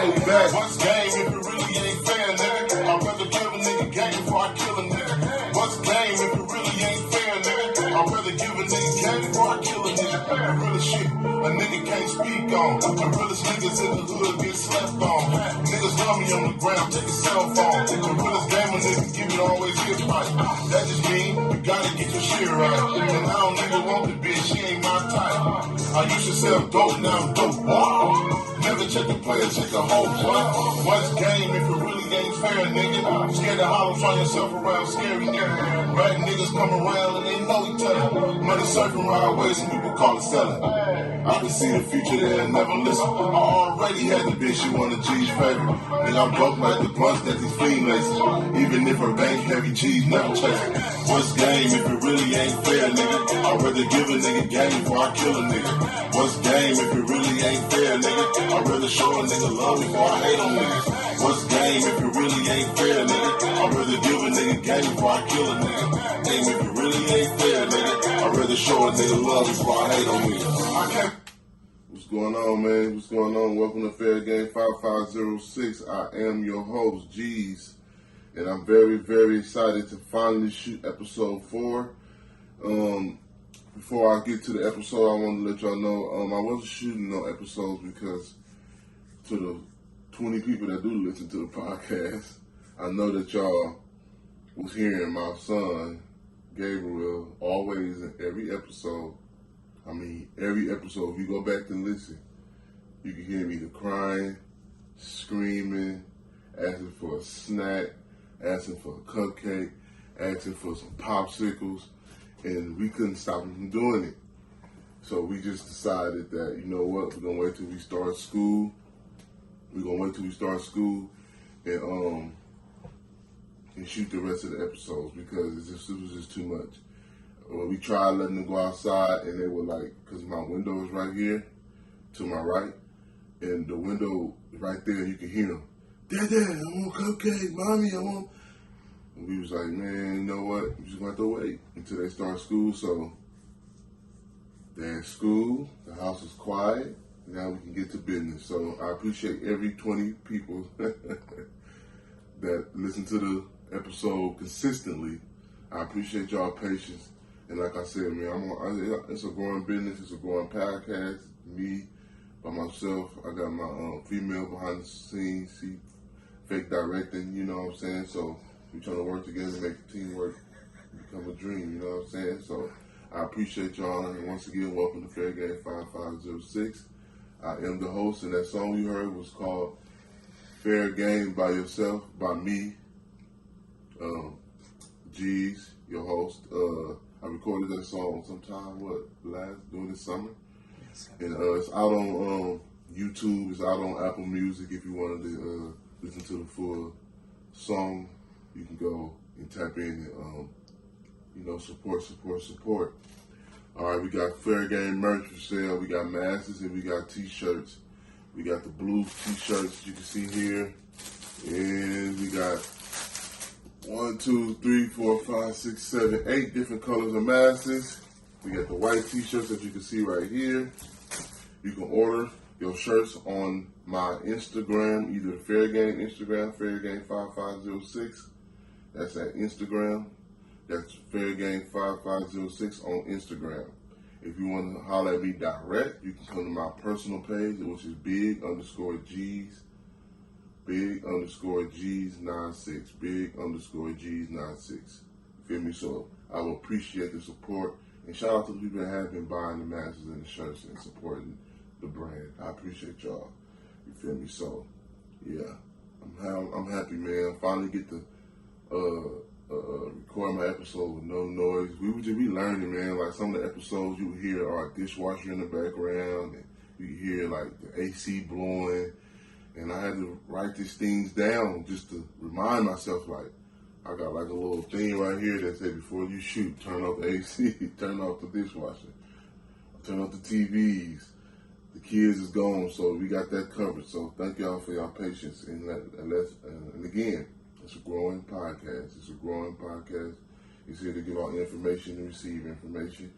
way back. What's game if it really ain't fair, nigga? I'd rather give a nigga game before I kill a nigga. What's game if it really ain't fair, nigga? I'd rather give a nigga game before I kill a nigga. The realest shit a nigga can't speak on. The realest niggas in the hood get slept on. Niggas love me on the ground, take a cell phone. The realest game a nigga give it always get right. That just mean you gotta get your shit right. And I don't even want the bitch, she ain't my type. I used to sell dope, now I'm dope. Wow. Never check the player, check the whole play. What's game if it really ain't fair, nigga? Scared to holler, find yourself around scary nigga. Bad niggas come around and they know each other. Money surfing right ways and people call it selling. I can see the future there and never listen. I already had the bitch, she wanted G's favorite. Nigga, I'm broke like the blunts that these fiend laces. Even if her bank heavy G's never chasing. What's game if it really ain't fair, nigga? I'd rather give a nigga game before I kill a nigga. What's game if it really ain't fair, nigga? I'd rather show a nigga love before I hate on niggas. What's game if it really ain't fair, nigga? I'd rather give a nigga game before I kill a nigga. Game if it really ain't fair, nigga. I'd rather show a nigga love before I hate on niggas. I can't. What's going on, man? What's going on? Welcome to Fair Game 5506. I am your host, G's, and I'm very, very excited to finally shoot episode 4. Before I get to the episode, I want to let y'all know I wasn't shooting no episodes because to the 20 people that do listen to the podcast, I know that y'all was hearing my son, Gabriel, always in every episode. I mean, every episode, if you go back and listen, you can hear me either crying, screaming, asking for a snack, asking for a cupcake, asking for some popsicles, and we couldn't stop him from doing it. So we just decided that, you know what, we're going to wait till we start school. We're going to wait till we start school and shoot the rest of the episodes because it was just too much. When we tried letting them go outside, and they were like, because my window is right here to my right, and the window right there, you can hear them. Dad, I want cupcake. Mommy, I want. And we was like, man, you know what? We just going to have to wait until they start school. So they're in school. The house is quiet. Now we can get to business. So I appreciate every 20 people that listen to the episode consistently. I appreciate y'all patience. And like I said, man, it's a growing business. It's a growing podcast. Me, by myself. I got my female behind the scenes. She fake directing, you know what I'm saying? So we're trying to work together to make the teamwork become a dream, you know what I'm saying? So I appreciate y'all. And once again, welcome to Fair Game 5506. I am the host, and that song you heard was called Fair Game by Yourself, by me, G's, your host. I recorded that song sometime, during the summer? Yes. And it's out on YouTube, it's out on Apple Music. If you wanted to listen to the full song, you can go and tap in and, support. All right, we got Fair Game merch for sale. We got masks and we got t-shirts. We got the blue t-shirts you can see here. And we got 1, 2, 3, 4, 5, 6, 7, 8 different colors of masks. We got the white t-shirts that you can see right here. You can order your shirts on my Instagram, either the Fair Game Instagram, Fair Game 5506. That's at Instagram. That's Fair Game 5506 on Instagram. If you want to holler at me direct, you can come to my personal page, which is big_G's. Big_G's96. Big_G's96. Feel me? So I will appreciate the support. And shout out to the people that have been buying the masks and the shirts and supporting the brand. I appreciate y'all. You feel me? So, yeah. I'm happy, man. I finally get to record my episode with no noise. We would just be learning, man. Like some of the episodes you would hear are a dishwasher in the background. And you hear like the AC blowing. And I had to write these things down just to remind myself, like, I got like a little thing right here that said, before you shoot, turn off the AC, turn off the dishwasher, turn off the TVs. The kids is gone, so we got that covered. So thank y'all for y'all patience. And again, it's a growing podcast. It's a growing podcast. It's here to give out information and receive information.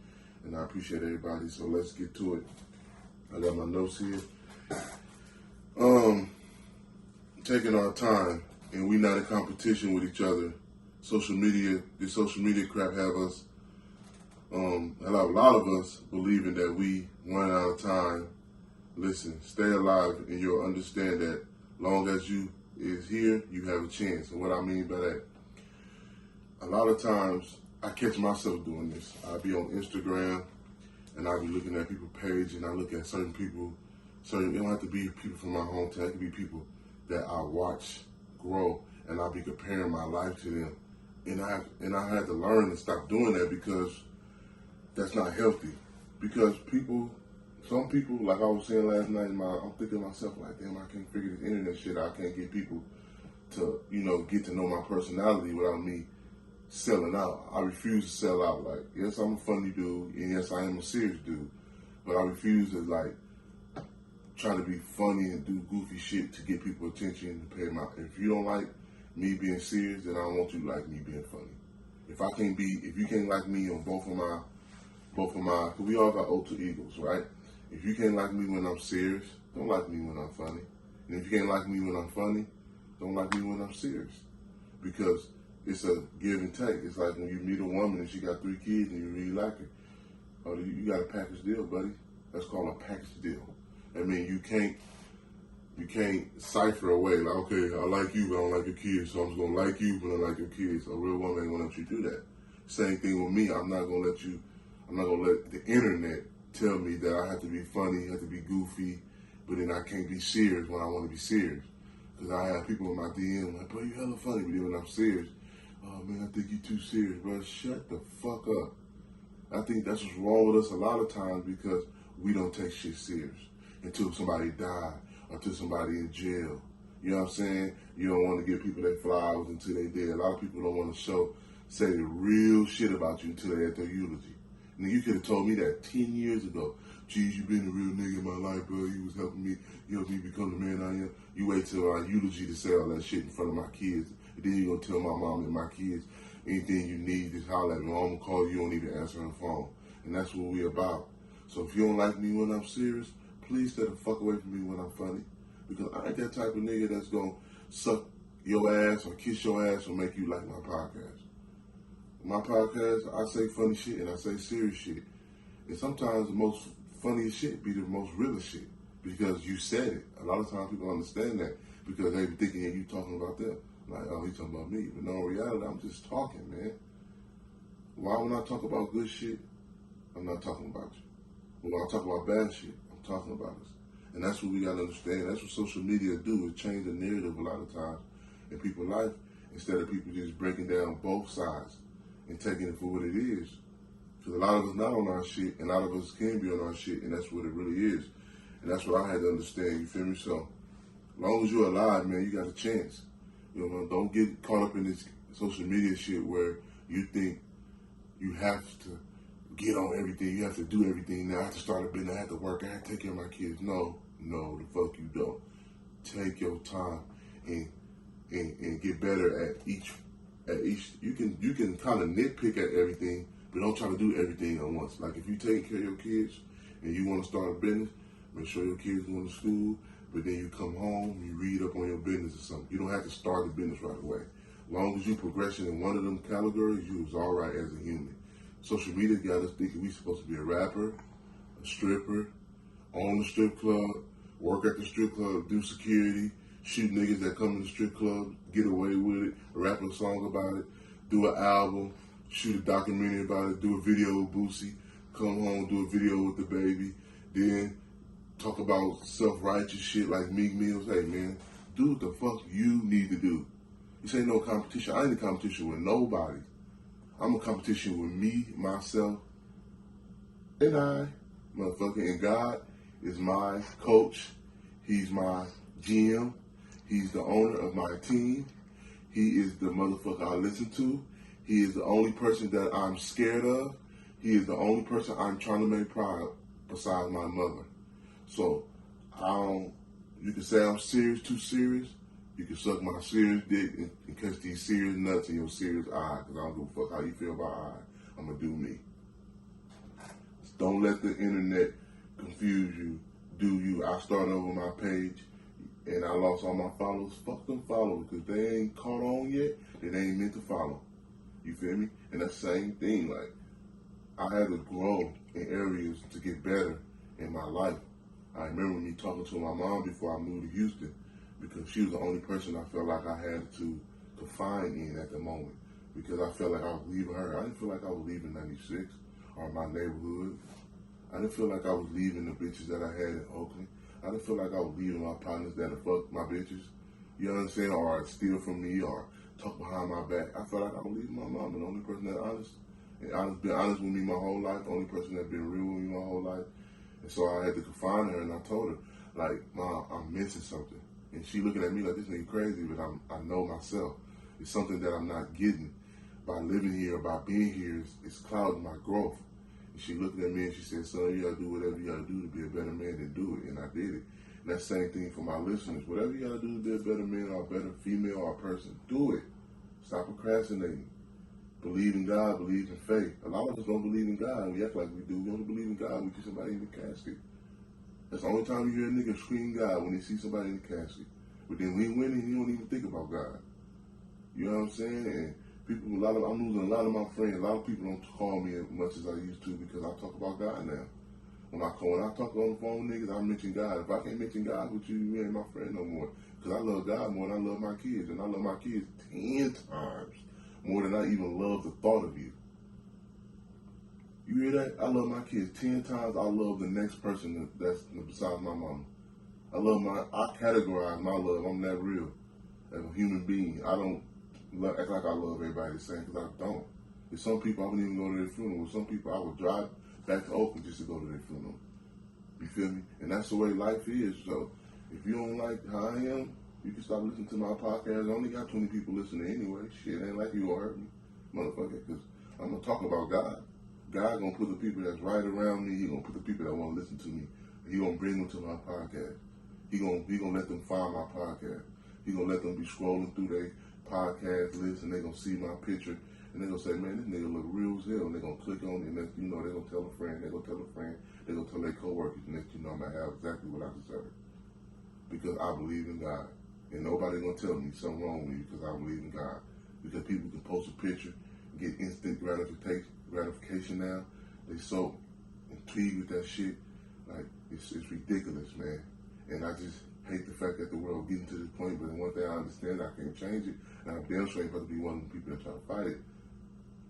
And I appreciate everybody. So let's get to it. I got my notes here. taking our time and we not in competition with each other. This social media crap have us, a lot of us believing that we run out of time. Listen, stay alive and you'll understand that long as you is here, you have a chance. And what I mean by that, a lot of times I catch myself doing this. I'll be on Instagram and I'll be looking at people's page and I look at certain people. So it don't have to be people from my hometown. It can be people that I watch grow and I'll be comparing my life to them. And I had to learn to stop doing that because that's not healthy. Because some people, like I was saying last night, I'm thinking to myself like, damn, I can't figure this internet shit out. I can't get people to, get to know my personality without me selling out. I refuse to sell out. Like, yes, I'm a funny dude, and yes, I am a serious dude, but I refuse to try to be funny and do goofy shit to get people attention to pay my. If you don't like me being serious, then I don't want you to like me being funny. If you can't like me on both of my, cause we all got alter egos, right? If you can't like me when I'm serious, don't like me when I'm funny. And if you can't like me when I'm funny, don't like me when I'm serious. Because it's a give and take. It's like when you meet a woman and she got 3 kids and you really like her. Oh, you got a package deal, buddy. That's called a package deal. I mean, you can't cipher away like, okay, I like you, but I don't like your kids, so I'm just gonna like you, but I don't like your kids. A real woman ain't gonna let you do that. Same thing with me. I'm not gonna let the internet tell me that I have to be funny, have to be goofy, but then I can't be serious when I want to be serious. Because I have people in my DM like, bro, you hella funny, but then when I'm serious, oh man, I think you too serious, bro. Shut the fuck up. I think that's what's wrong with us a lot of times because we don't take shit serious until somebody died or until somebody in jail. You know what I'm saying? You don't want to give people their flowers until they dead. A lot of people don't want to say the real shit about you until they at their eulogy. And you could have told me that 10 years ago. Geez, you been a real nigga in my life, bro. You was helping me. You helped me become the man I am. You wait till our eulogy to say all that shit in front of my kids. And then you gonna tell my mom and my kids, anything you need, just holler at me. I'm gonna call you, you don't even answer the phone. And that's what we about. So if you don't like me when I'm serious, please stay the fuck away from me when I'm funny. Because I ain't that type of nigga that's gonna suck your ass or kiss your ass or make you like my podcast. My podcast, I say funny shit and I say serious shit. And sometimes the most funniest shit be the most realest shit because you said it. A lot of times people understand that because they be thinking that you talking about them. Like, oh, he talking about me. But no, in reality, I'm just talking, man. Why when I talk about good shit, I'm not talking about you. But when I talk about bad shit, I'm talking about us. And that's what we got to understand. That's what social media do, is change the narrative a lot of times in people's life instead of people just breaking down both sides and taking it for what it is. Because a lot of us not on our shit, and a lot of us can be on our shit, and that's what it really is. And that's what I had to understand, you feel me? So, as long as you're alive, man, you got a chance. You know, don't get caught up in this social media shit where you think you have to get on everything, you have to do everything. Now I have to start a business, I have to work, I have to take care of my kids. No, the fuck you don't. Take your time and get better at each. You can kind of nitpick at everything, but don't try to do everything at once. Like if you take care of your kids and you want to start a business, make sure your kids going to school, but then you come home, you read up on your business or something. You don't have to start the business right away. As long as you progressing in one of them categories, you was all right as a human. Social media got us thinking we supposed to be a rapper, a stripper, own the strip club, work at the strip club, do security, shoot niggas that come in the strip club, get away with it, rap a song about it, do an album, shoot a documentary about it, do a video with Boosie, come home, do a video with the baby, then talk about self-righteous shit like Meek Mills. Hey man, do what the fuck you need to do. This ain't no competition. I ain't in competition with nobody. I'm a competition with me, myself, and I, motherfucker. And God is my coach. He's my GM. He's the owner of my team. He is the motherfucker I listen to. He is the only person that I'm scared of. He is the only person I'm trying to make proud besides my mother. So, you can say I'm serious, too serious. You can suck my serious dick and catch these serious nuts in your serious eye, because I don't give a fuck how you feel about eye. I'm going to do me. Don't let the internet confuse you. Do you. I start over my page. and I lost all my followers. Fuck them followers, because they ain't caught on yet, then they ain't meant to follow. You feel me? And that's the same thing. Like, I had to grow in areas to get better in my life. I remember me talking to my mom before I moved to Houston, because she was the only person I felt like I had to confine in at the moment, because I felt like I was leaving her. I didn't feel like I was leaving 96 or my neighborhood. I didn't feel like I was leaving the bitches that I had in Oakland. I didn't feel like I was leaving my partners that had fucked my bitches. You understand? Or steal from me or talk behind my back. I felt like I was leaving my mom, the only person that honest. And honest, been honest with me my whole life, the only person that been real with me my whole life. And so I had to confine her, and I told her, like, Mom, I'm missing something. And she looking at me like, this nigga crazy, but I know myself. It's something that I'm not getting. By living here, by being here, it's clouding my growth. And she looked at me and she said, son, you gotta do whatever you gotta do to be a better man, then do it. And I did it. And that same thing for my listeners. Whatever you gotta do to be a better man or a better female or person, do it. Stop procrastinating. Believe in God, believe in faith. A lot of us don't believe in God, and we act like we do. We only believe in God when we see somebody in the casket. That's the only time you hear a nigga scream God, when they see somebody in the casket. But then when he winning, he don't even think about God. You know what I'm saying? And people, I'm losing a lot of my friends. A lot of people don't call me as much as I used to, because I talk about God now. When I talk on the phone with niggas, I mention God. If I can't mention God with you, you ain't my friend no more. Because I love God more than I love my kids. And I love my kids 10 times more than I even love the thought of you. You hear that? I love my kids 10 times I love the next person that's besides my mama. I categorize my love. I'm that real as a human being. I don't act like I love everybody the same, because I don't. There's some people I wouldn't even go to their funeral. Some people I would drive back to Oakland just to go to their funeral. You feel me? And that's the way life is. So if you don't like how I am, you can stop listening to my podcast. I only got 20 people listening anyway. Shit, ain't like you gonna hurt me, motherfucker, because I'm gonna talk about God. God gonna put the people that's right around me. He gonna put the people that want to listen to me. He gonna bring them to my podcast. He gonna let them find my podcast. He gonna let them be scrolling through their podcast list, and they gonna see my picture, and they gonna say, man, this nigga look real as hell. And they gonna click on it, and next, you know, they gonna tell a friend. They gonna tell a friend. They gonna tell their coworkers, and next, you know, I'm gonna have exactly what I deserve, because I believe in God. And nobody gonna tell me something wrong with me, because I believe in God. Because people can post a picture, get instant gratification now. They so intrigued with that shit. Like, it's ridiculous, man. And I just hate the fact that the world getting to this point. But one thing I understand, I can't change it. And I'm damn sure ain't about to be one of the people that try to fight it.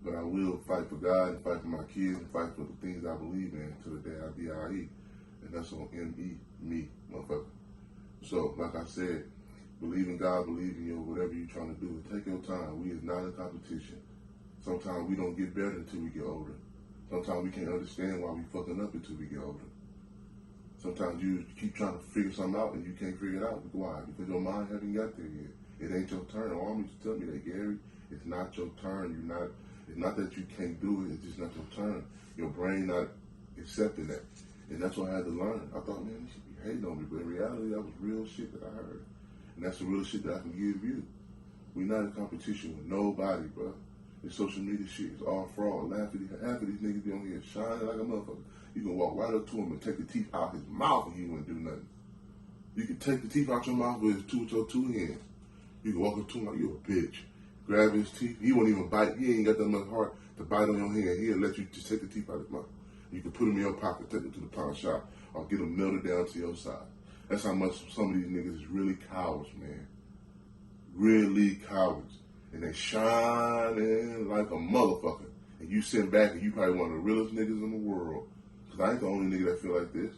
But I will fight for God, and fight for my kids, and fight for the things I believe in to the day I die. And that's on M-E, me, motherfucker. So, like I said, believe in God, believe in your whatever you're trying to do. Take your time. We is not in competition. Sometimes we don't get better until we get older. Sometimes we can't understand why we fucking up until we get older. Sometimes you keep trying to figure something out and you can't figure it out. Why? Because your mind hasn't got there yet. It ain't your turn. All me to tell me that, Gary, it's not your turn. It's not that you can't do it. It's just not your turn. Your brain not accepting that. And that's what I had to learn. I thought, man, you should be hating on me. But in reality, that was real shit that I heard. And that's the real shit that I can give you. We're not in competition with nobody, bro. This social media shit is all fraud. Half of these niggas be on here shining like a motherfucker. You can walk right up to him and take the teeth out his mouth and he wouldn't do nothing. You can take the teeth out your mouth with your two hands. You can walk up to him like, you a bitch. Grab his teeth. He won't even bite. He ain't got that much heart to bite on your hand. He'll let you just take the teeth out of his mouth. You can put them in your pocket, take them to the pawn shop, or get them melted down to your side. That's how much some of these niggas is really cowards, man. Really cowards. And they shining like a motherfucker. And you sit back and you probably one of the realest niggas in the world. Because I ain't the only nigga that feel like this.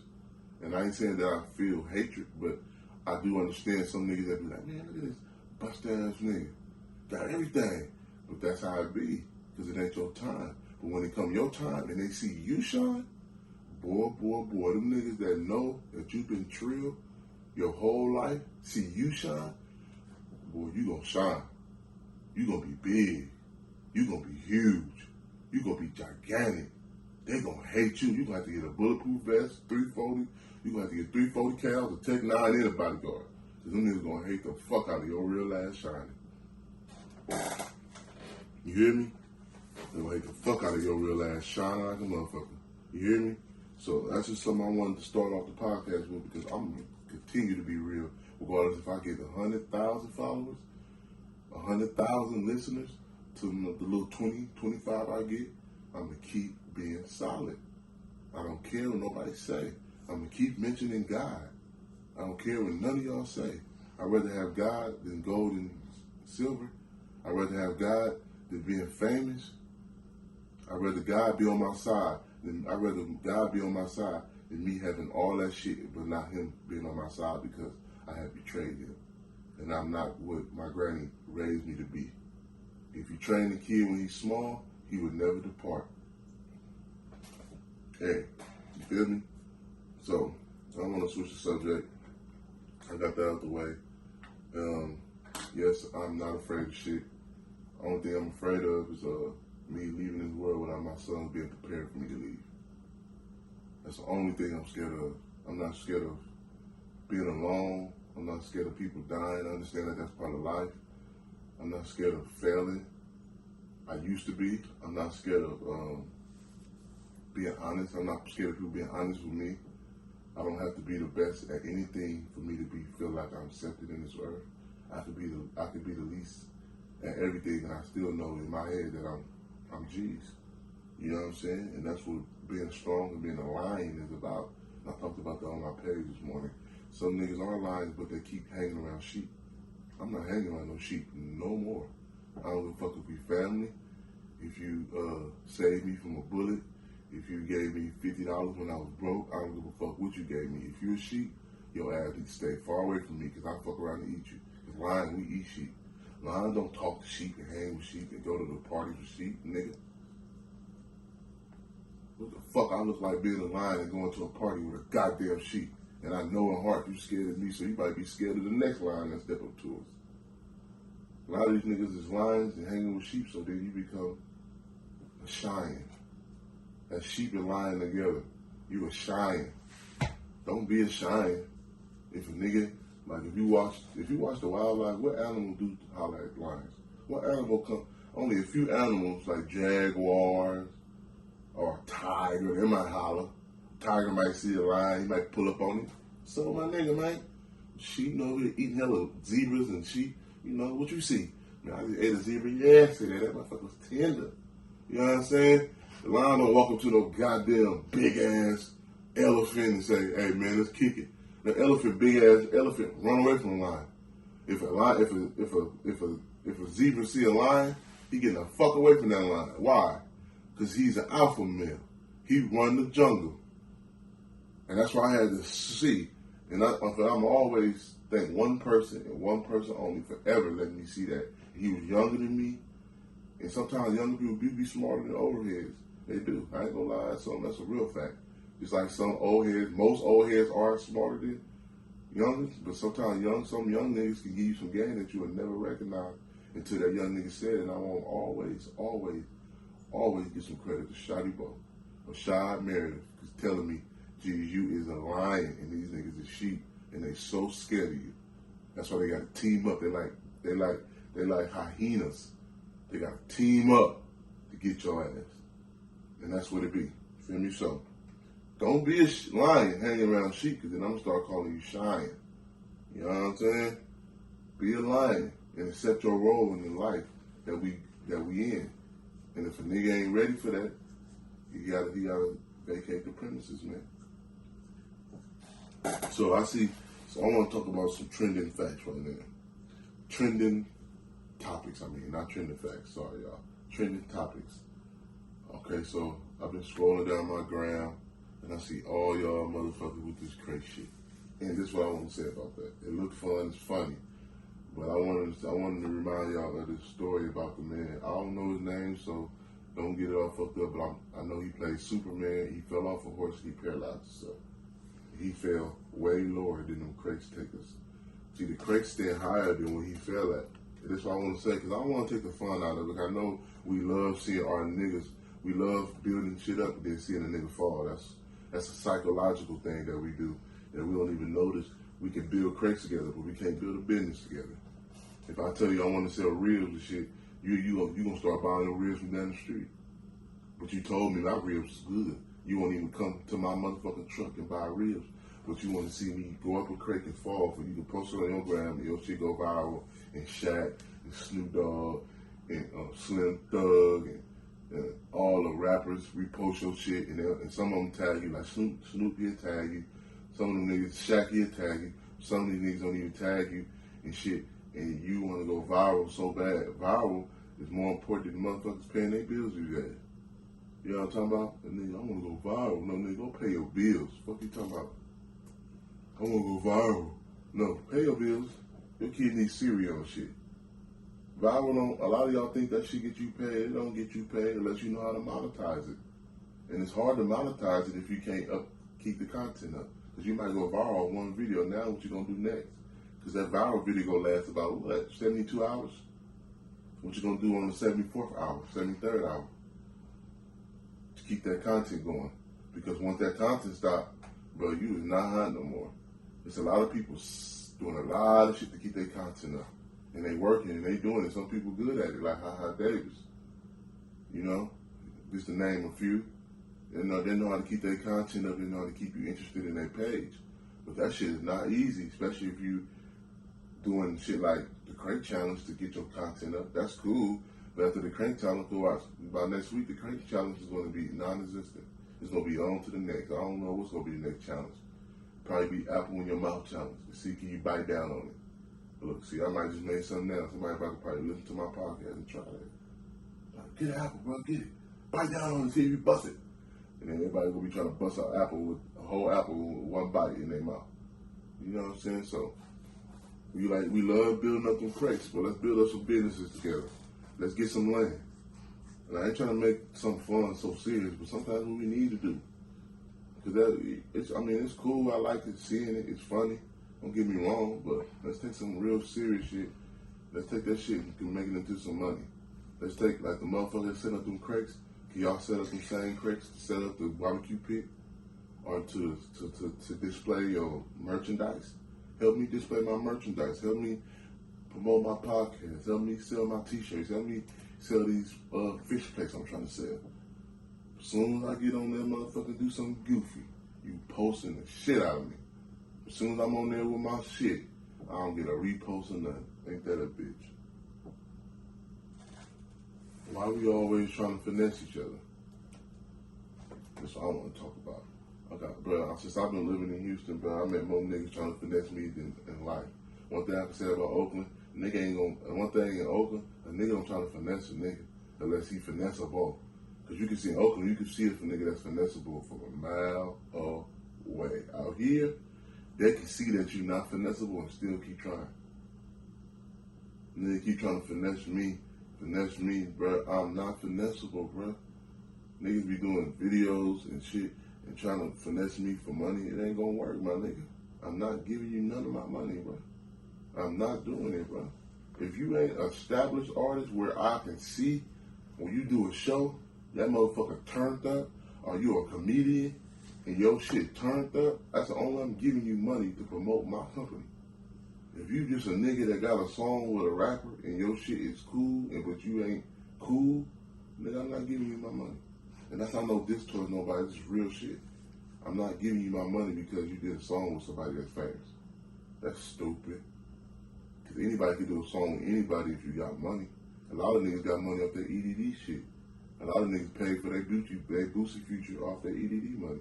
And I ain't saying that I feel hatred, but I do understand some niggas that be like, man, look at this bust-ass nigga. Got everything. But that's how it be. Because it ain't your time. But when it come your time and they see you shine, boy, them niggas that know that you've been trill your whole life, see you shine, boy, you gonna shine. You gonna be big. You gonna be huge. You gonna be gigantic. They gonna hate you. You gonna have to get a bulletproof vest, 340. You gonna have to get 340 cals, a Tech 9, and a bodyguard. Cause them niggas gonna hate the fuck out of your real ass shining. You hear me? They gonna hate the fuck out of your real ass shining like a motherfucker. You hear me? So that's just something I wanted to start off the podcast with, because I'm gonna continue to be real regardless if I get 100,000 followers, 100,000 listeners, to the little 20, 25 I get, I'm going to keep being solid. I don't care what nobody say. I'm going to keep mentioning God. I don't care what none of y'all say. I'd rather have God than gold and silver. I'd rather have God than being famous. I'd rather God be on my side than me having all that shit, but not him being on my side because I have betrayed him. And I'm not what my granny raised me to be. If you train a kid when he's small, he would never depart. Hey, you feel me? So, I don't want to switch the subject. I got that out the way. Yes, I'm not afraid of shit. The only thing I'm afraid of is me leaving this world without my son being prepared for me to leave. That's the only thing I'm scared of. I'm not scared of being alone. I'm not scared of people dying. I understand that that's part of life. I'm not scared of failing. I used to be. I'm not scared of being honest. I'm not scared of people being honest with me. I don't have to be the best at anything for me to feel like I'm accepted in this earth. I could be the least at everything, and I still know in my head that I'm G's. You know what I'm saying? And that's what being strong and being a lion is about. And I talked about that on my page this morning. Some niggas are lions, but they keep hanging around sheep. I'm not hanging around no sheep no more. I don't give a fuck if we family. If you saved me from a bullet, if you gave me $50 when I was broke, I don't give a fuck what you gave me. If you're a sheep, your ass needs to stay far away from me because I fuck around and eat you. Because lions, we eat sheep. Lions don't talk to sheep and hang with sheep and go to the parties with sheep, nigga. What the fuck I look like being a lion and going to a party with a goddamn sheep? And I know in heart you scared of me, so you might be scared of the next lion that step up to us. A lot of these niggas is lions and hanging with sheep, so then you become a cheyenne. That sheep and lion together, you a cheyenne. Don't be a cheyenne. If a nigga, like if you watch the wildlife, what animal do holler at lions? What animal come? Only a few animals like jaguars or a tiger, they might holler. Tiger might see a lion, he might pull up on it. So my nigga, man, sheep over here eating hella zebras and sheep. You know what you see? Man, I just ate a zebra yesterday. That motherfucker was tender. You know what I'm saying? The lion don't walk up to no goddamn big ass elephant and say, "Hey man, let's kick it." The elephant, big ass elephant, run away from the lion. If a zebra see a lion, he getting the fuck away from that lion. Why? Because he's an alpha male. He run the jungle. And that's why I had to see. And I'm always thank one person and one person only for ever letting me see that. He was younger than me. And sometimes younger people do be smarter than older heads. They do. I ain't gonna lie. That's a real fact. Just like some old heads, most old heads are smarter than youngers. But sometimes some young niggas can give you some game that you would never recognize until that young nigga said it. And I want always give some credit to Shotty Bo or Shad Meredith telling me, you is a lion and these niggas is sheep and they so scared of you. That's why they got to team up. They like hyenas. They got to team up to get your ass. And that's what it be. Feel me? So don't be a lion hanging around sheep because then I'm going to start calling you Cheyenne. You know what I'm saying? Be a lion and accept your role in the life that we in. And if a nigga ain't ready for that, he gotta vacate the premises, man. So I want to talk about some trending facts right now. Trending topics, not trending facts. Sorry, y'all. Trending topics. Okay, so I've been scrolling down my gram and I see all y'all motherfuckers with this crazy shit. And this is what I want to say about that. It looked fun, it's funny. But I wanted to remind y'all of this story about the man. I don't know his name, so don't get it all fucked up, but I know he played Superman. He fell off a horse and he paralyzed himself. He fell way lower than them crates take us. See, the crates stay higher than where he fell at. And that's what I want to say, because I want to take the fun out of it. I know we love seeing our niggas, we love building shit up and then seeing a nigga fall. That's a psychological thing that we do, that we don't even notice. We can build crates together, but we can't build a business together. If I tell you I want to sell ribs and shit, you gonna start buying your ribs from down the street. But you told me my ribs is good. You won't even come to my motherfucking truck and buy ribs. but you want to see me go up a creek and fall for you to post it on your gram and your shit go viral, and Shaq and Snoop Dogg and Slim Thug and all the rappers repost your shit, and some of them tag you, like Snoop he'll tag you, some of them niggas, Shaq he'll tag you, some of these niggas don't even tag you and shit, and you want to go viral so bad. Viral is more important than motherfuckers paying their bills these days. You know what I'm talking about? And nigga, I want to go viral. No, nigga, go pay your bills. Fuck you talking about? I want to go viral. No, pay your bills. Your kid needs cereal and shit. Viral don't, a lot of y'all think that shit get you paid. It don't get you paid unless you know how to monetize it. And it's hard to monetize it if you can't keep the content up. Because you might go viral on one video. Now what you going to do next? Because that viral video going to last about, what, 72 hours? What you going to do on the 74th hour, 73rd hour? To keep that content going. Because once that content stop, bro, you is not hot no more. There's a lot of people doing a lot of shit to keep their content up. And they working and they doing it. Some people good at it, like HaHa Davis. You know? Just to name a few. They know how to keep their content up. They know how to keep you interested in their page. But that shit is not easy, especially if you doing shit like the Crank Challenge to get your content up. That's cool. But after the Crank Challenge, by next week, the Crank Challenge is going to be non-existent. It's going to be on to the next. I don't know what's going to be the next challenge. Probably be Apple in your mouth challenge. To see can you bite down on it. But look, see, I might just make something else. Somebody probably listen to my podcast and try that. Like, get an apple, bro, get it. Bite down on it, see if you bust it. And then everybody going to be trying to bust an apple with a whole apple with one bite in their mouth. You know what I'm saying? So, we love building up them crates, but let's build up some businesses together. Let's get some land. And I ain't trying to make something fun so serious, but sometimes what we need to do. Because it's cool. I like it, seeing it. It's funny. Don't get me wrong, but let's take some real serious shit. Let's take that shit and make it into some money. Let's take, like the motherfucker that set up them crates. Can y'all set up them same crates to set up the barbecue pit or to display your merchandise? Help me display my merchandise. Help me promote my podcast. Help me sell my t-shirts. Help me sell these fish plates I'm trying to sell. As soon as I get on that motherfucker and do something goofy, you posting the shit out of me. As soon as I'm on there with my shit, I don't get a repost or nothing. Ain't that a bitch? Why we always trying to finesse each other? That's what I want to talk about. Bro, since I've been living in Houston, bro, I met more niggas trying to finesse me than in life. One thing I can say about Oakland, nigga ain't gonna, one thing in Oakland, a nigga don't try to finesse a nigga unless he finessable. Because you can see in Oakland, you can see if a nigga that's finessable from a mile away. Out here, they can see that you're not finessable and still keep trying. Nigga keep trying to finesse me, bro. I'm not finessable, bro. Niggas be doing videos and shit and trying to finesse me for money. It ain't gonna work, my nigga. I'm not giving you none of my money, bro. I'm not doing it, bro. If you ain't an established artist where I can see when you do a show, that motherfucker turned up, or you a comedian and your shit turned up, that's the only way I'm giving you money to promote my company. If you just a nigga that got a song with a rapper and your shit is cool, but you ain't cool, nigga, I'm not giving you my money. And that's not no diss towards nobody, it's real shit. I'm not giving you my money because you did a song with somebody that's famous. That's stupid. Because anybody can do a song with anybody if you got money. A lot of niggas got money off their EDD shit. A lot of niggas pay for their Boosie future off their EDD money.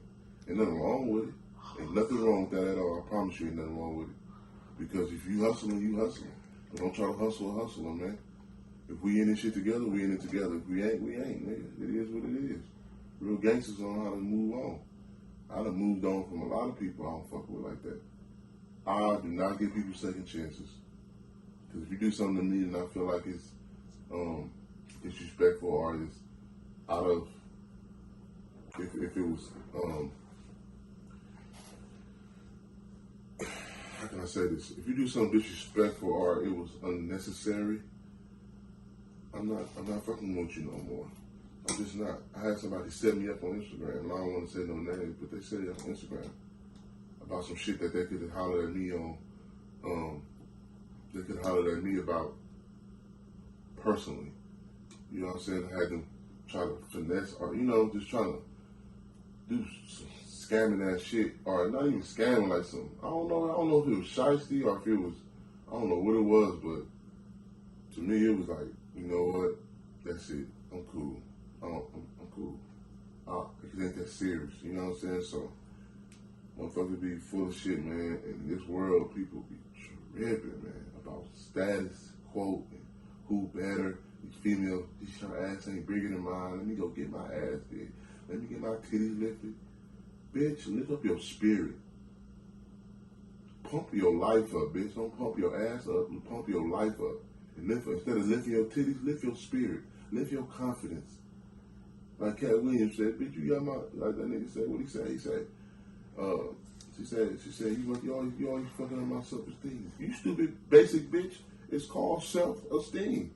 Ain't nothing wrong with it. Ain't nothing wrong with that at all. I promise you ain't nothing wrong with it. Because if you hustling, you hustling. But don't try to hustle a hustler, man. If we in this shit together, we in it together. If we ain't, we ain't, nigga. It is what it is. Real gangsters don't know how to move on. I done moved on from a lot of people I don't fuck with like that. I do not give people second chances. Because if you do something to me and I feel like it's disrespectful or it's out of, if it was, how can I say this? If you do something disrespectful or it was unnecessary, I'm not fucking with you no more. I'm just not. I had somebody set me up on Instagram, and I don't want to say no names, but they set it up on Instagram about some shit that they could have hollered at me on. They could have hollered at me about personally. You know what I'm saying? I had them try to finesse or, just trying to do some scamming that shit, or not even scamming, like some, I don't know if it was shiesty or if it was, I don't know what it was, but to me it was like, you know what, that's it, I'm cool, I'm cool. It ain't that serious, you know what I'm saying? So, motherfuckers be full of shit, man. In this world, people be tripping, man, about status, quote, and who better. These females, her ass ain't bigger than mine. Let me go get my ass big. Let me get my titties lifted. Bitch, lift up your spirit. Pump your life up, bitch. Don't pump your ass up. Pump your life up. And instead of lifting your titties, lift your spirit. Lift your confidence. Like Cat Williams said, bitch, you got my, like that nigga said, what he said? He said, she said, you always fucking up my self-esteem. You stupid, basic bitch. It's called self-esteem.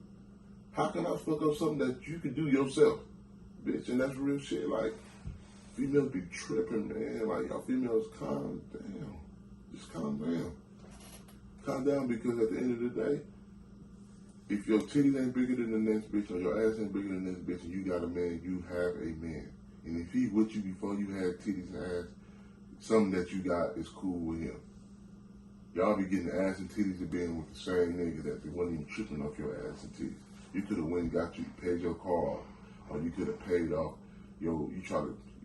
How can I fuck up something that you can do yourself, bitch? And that's real shit. Like, females be tripping, man. Like, y'all females, calm down. Just calm down. Calm down, because at the end of the day, if your titties ain't bigger than the next bitch, or your ass ain't bigger than the next bitch, and you got a man, you have a man. And if he with you before you had titties and ass, something that you got is cool with him. Y'all be getting ass and titties and being with the same nigga that they wasn't even tripping off your ass and titties. You could have went and paid your car, or you could have paid off you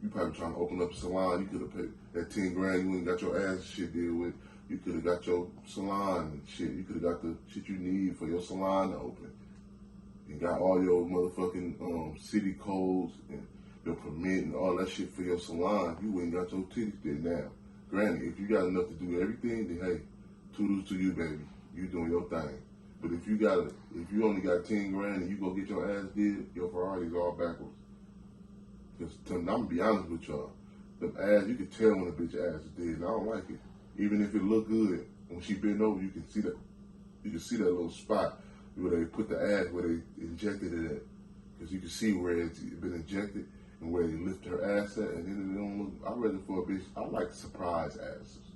probably trying to open up a salon. You could have paid that 10 grand. You ain't got your ass shit deal with. You could have got your salon and shit. You could have got the shit you need for your salon to open. And got all your motherfucking city codes and your permit and all that shit for your salon. You ain't got your titties there now. Granted, if you got enough to do everything, then hey, toodles to you, baby. You doing your thing. But if you only got 10 grand and you go get your ass did, your Ferrari's all backwards. Because I'm gonna be honest with y'all, the ass, you can tell when a bitch ass is dead, and I don't like it. Even if it look good, when she bend over, you can see that little spot where they put the ass, where they injected it at. Because you can see where it's been injected and where they lift her ass at, and then it don't look, I'd rather for a bitch, I like surprise asses.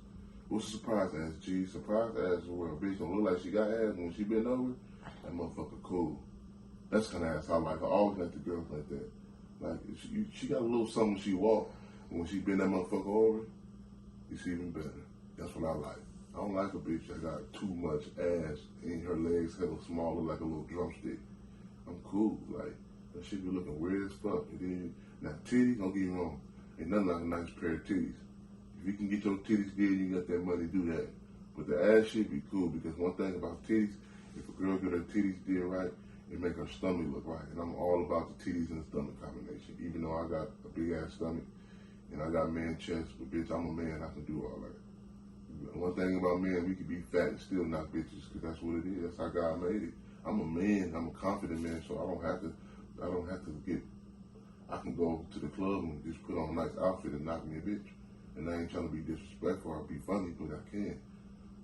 What's a surprise ass, G? Surprise ass is where a bitch don't look like she got ass, when she bend over, that motherfucker cool. That's kind of ass I like. I always like the girls like that. Like, she got a little something when she walk, and when she bend that motherfucker over, it's even better. That's what I like. I don't like a bitch that got too much ass and her legs hella small, look like a little drumstick. I'm cool. Like, that shit be looking weird as fuck. And then, now, titties, don't get me wrong, ain't nothing like a nice pair of titties. If you can get your titties did, you got that money to do that. But the ass shit be cool, because one thing about titties, if a girl get her titties did right, it make her stomach look right. And I'm all about the titties and the stomach combination. Even though I got a big ass stomach and I got man chest, but bitch, I'm a man, I can do all that. One thing about men, we can be fat and still not bitches, because that's what it is. That's how God made it. I'm a man, I'm a confident man, so I don't have to I can go to the club and just put on a nice outfit and knock me a bitch. And I ain't trying to be disrespectful or be funny, but I can,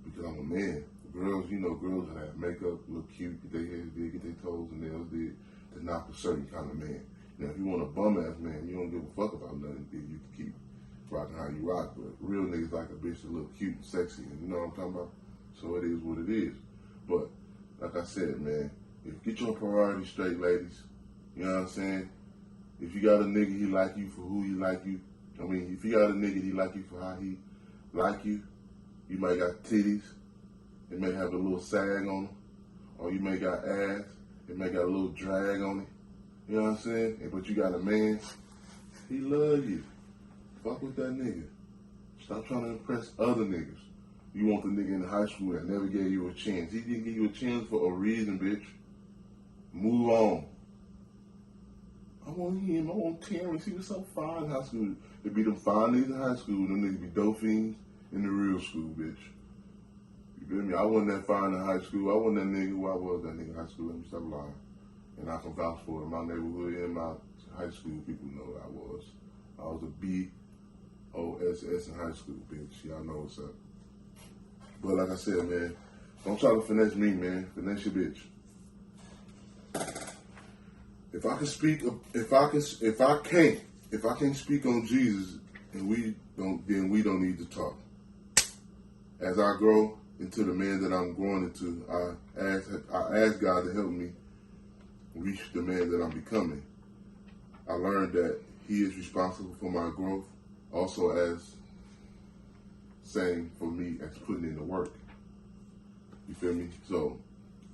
because I'm a man. Girls, girls that have makeup, look cute, get their hair did, get their toes and nails did, to knock a certain kind of man. Now, if you want a bum-ass man, you don't give a fuck about nothing, then you can keep rocking how you rock. But real niggas like a bitch that look cute and sexy, and you know what I'm talking about? So it is what it is. But, like I said, man, get your priorities straight, ladies. You know what I'm saying? If you got a nigga, he like you for who he like you. I mean, if you got a nigga, he like you for how he like you. You might got titties. It may have a little sag on it. Or you may got ass. It may got a little drag on it. You know what I'm saying? But you got a man. He love you. Fuck with that nigga. Stop trying to impress other niggas. You want the nigga in high school that never gave you a chance. He didn't give you a chance for a reason, bitch. Move on. I want him. I want Terrence. He was so fine in high school. There be them fine niggas in high school. Them niggas be dope fiends in the real school, bitch. You feel me? I wasn't that fine in high school. I wasn't that nigga who I was that nigga in high school. Let me stop lying. And I can vouch for it. My neighborhood and my high school people know what I was. I was a BOSS in high school, bitch. Y'all know what's up. But like I said, man, don't try to finesse me, man. Finesse your bitch. If I can't speak on Jesus, and then we don't need to talk. As I grow into the man that I'm growing into, I ask God to help me reach the man that I'm becoming. I learned that He is responsible for my growth, Also, as same for me as putting in the work. You feel me? So,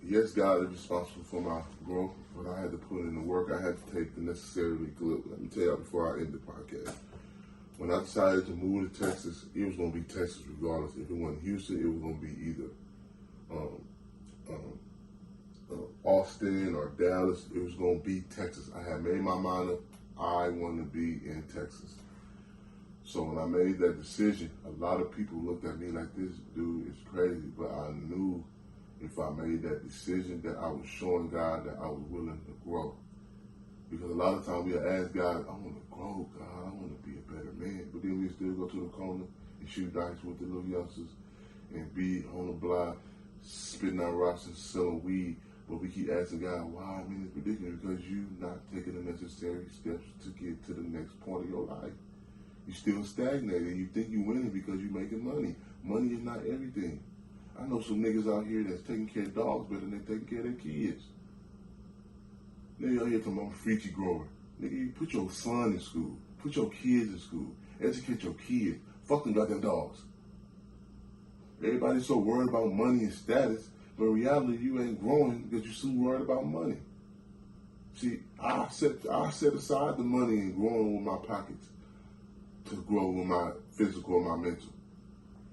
yes, God is responsible for my growth, but I had to put in the work. I had to take the necessary leap. Let me tell you before I end the podcast. When I decided to move to Texas, it was going to be Texas regardless. If it wasn't Houston, it was going to be either Austin or Dallas. It was going to be Texas. I had made my mind up. I want to be in Texas. So when I made that decision, a lot of people looked at me like, this dude is crazy. But I knew if I made that decision that I was showing God that I was willing to grow. Because a lot of times we'll ask God, I want to grow, God. I want to be a better man. But then we still go to the corner and shoot dice with the little youngsters and be on the block, spitting out rocks and selling weed. But we keep asking God, why I'm in this predicament? Because you're not taking the necessary steps to get to the next point of your life. You're still stagnated. You think you're winning because you're making money. Money is not everything. I know some niggas out here that's taking care of dogs better than they're taking care of their kids. Nigga out here talking about freaky grower. Nigga, you put your son in school. Put your kids in school. Educate your kids. Fuck them goddamn dogs. Everybody's so worried about money and status, but in reality, you ain't growing because you're so worried about money. See, I set aside the money and growing with my pockets to grow with my physical and my mental.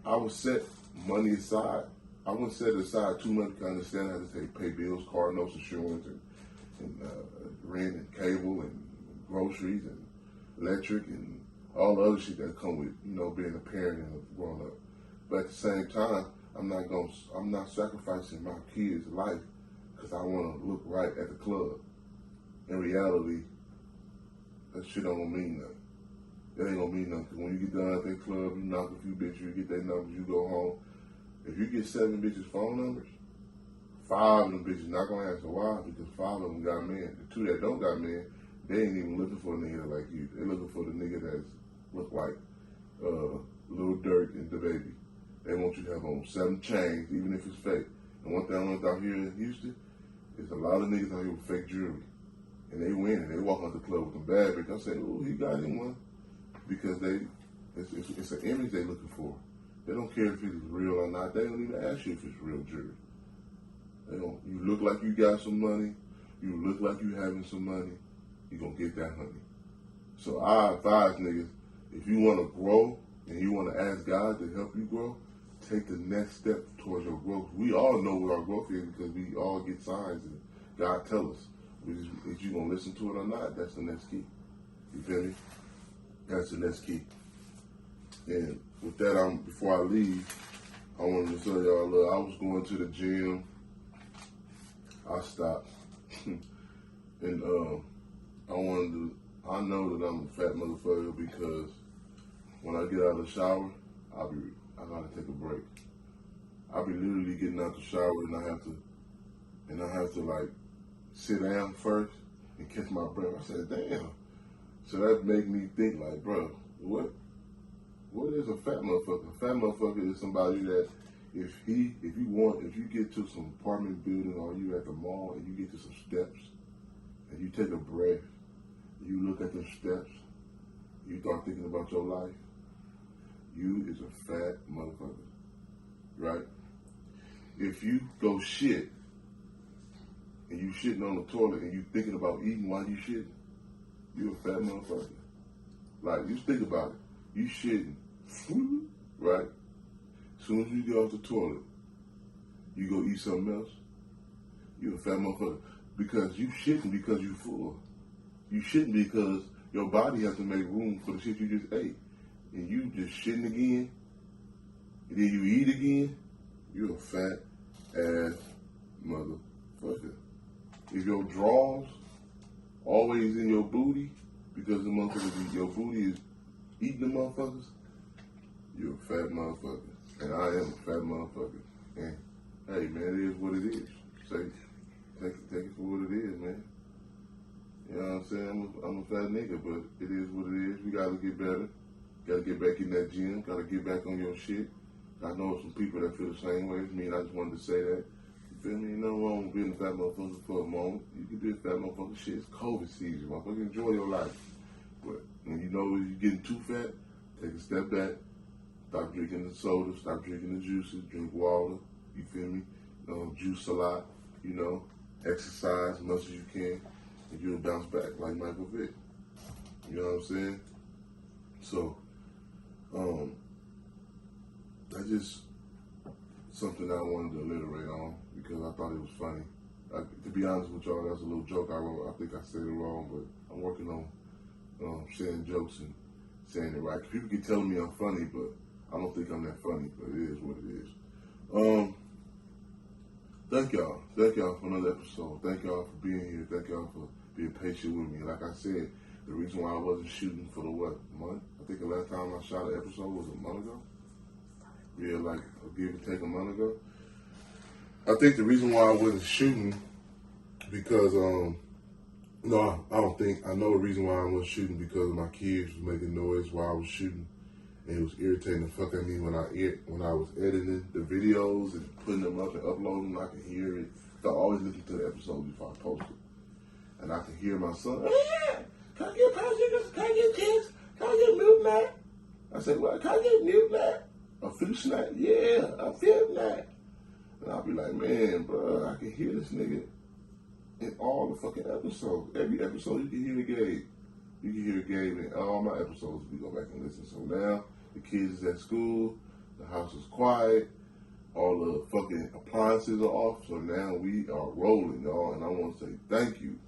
I would set money aside. I wouldn't set it aside too much because I understand I have to pay bills, car notes, insurance, and rent and cable and groceries and electric and all the other shit that come with, being a parent and growing up. But at the same time, I'm not sacrificing my kids' life because I want to look right at the club. In reality, that shit don't mean nothing. It ain't gonna mean nothing. Cause when you get done at that club, you knock a few bitches, you get their numbers, you go home. If you get 7 bitches' phone numbers, 5 of them bitches not gonna ask why because 5 of them got men. The 2 that don't got men, they ain't even looking for a nigga like you. They looking for the nigga that's look like Lil Durk and DaBaby. They want you to have on 7 chains, even if it's fake. And one thing I learned out here in Houston is a lot of niggas out here with fake jewelry. And they win and they walk out the club with them bad bitches. I say, oh, he got him one. Because it's an image they're looking for. They don't care if it's real or not. They don't even ask you if it's real jewelry. They don't. You look like you got some money. You look like you having some money. You gonna get that honey. So I advise niggas, if you want to grow and you want to ask God to help you grow, take the next step towards your growth. We all know what our growth is because we all get signs and God tell us. If you gonna listen to it or not, that's the next key. You feel me? That's the next key. And with that, before I leave, I wanted to tell y'all, look, I was going to the gym. I stopped. And I know that I'm a fat motherfucker because when I get out of the shower, I gotta take a break. I'll be literally getting out the shower and I have to like sit down first and catch my breath. I said, damn. So that made me think like, bro, what is a fat motherfucker? A fat motherfucker is somebody that if you get to some apartment building or you at the mall and you get to some steps and you take a breath, you look at the steps, you start thinking about your life, you is a fat motherfucker, right? If you go shit and you shitting on the toilet and you thinking about eating while you shitting, you a fat motherfucker. Like, just think about it. You shitting, right? As soon as you get off the toilet, you go eat something else, you a fat motherfucker. Because you shitting because you full. You shitting because your body has to make room for the shit you just ate. And you just shitting again, and then you eat again, you're a fat ass motherfucker. If your drawers always in your booty because the motherfuckers, your booty is eating the motherfuckers, you're a fat motherfucker. And I am a fat motherfucker. And hey, man, it is what it is. Take it for what it is, man. You know what I'm saying? I'm a fat nigga, but it is what it is. We gotta get better. Gotta get back in that gym. Gotta get back on your shit. I know some people that feel the same way as me, and I just wanted to say that. You feel me? Ain't nothing wrong with being a fat motherfucker for a moment. You can be a fat motherfucker. Shit, it's COVID season, motherfucker. Enjoy your life. But when you know you're getting too fat, take a step back, stop drinking the soda, stop drinking the juices, drink water, you feel me? Juice a lot, exercise as much as you can, and you'll bounce back like Michael Vick. You know what I'm saying? So, that's just something that I wanted to alliterate on because I thought it was funny. To be honest with y'all, that's a little joke I wrote. I think I said it wrong, but I'm working on saying jokes and saying it right. People keep telling me I'm funny, but I don't think I'm that funny, but it is what it is. Thank y'all. Thank y'all for another episode. Thank y'all for being here. Thank y'all for being patient with me. Like I said, the reason why I wasn't shooting for the month? I think the last time I shot an episode was a month ago. Yeah, like give and take a month ago. I think the reason why I wasn't shooting because no, I don't think. I know the reason why I wasn't shooting because my kids was making noise while I was shooting, and it was irritating the fuck out of me when I was editing the videos and putting them up and uploading them. I could hear it. So I always listen to the episode before I post it, and I could hear my son. Oh, yeah, can I get popsicles? Can I get kids? Can I get milk snack? I said, well, can I get milk snack? A food snack? Yeah, a food snack. And I'll be like, man, bro, I can hear this nigga in all the fucking episodes. Every episode you can hear Gabe. You can hear Gabe in all my episodes if you go back and listen. So now the kids is at school, the house is quiet, all the fucking appliances are off. So now we are rolling, y'all. And I want to say thank you.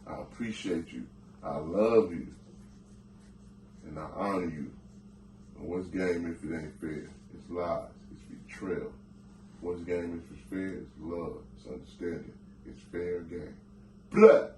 I appreciate you. I love you. And I honor you. And what's game if it ain't fair? It's lies. It's betrayal. What's game if it's fair? It's love. It's understanding. It's fair game. Blah!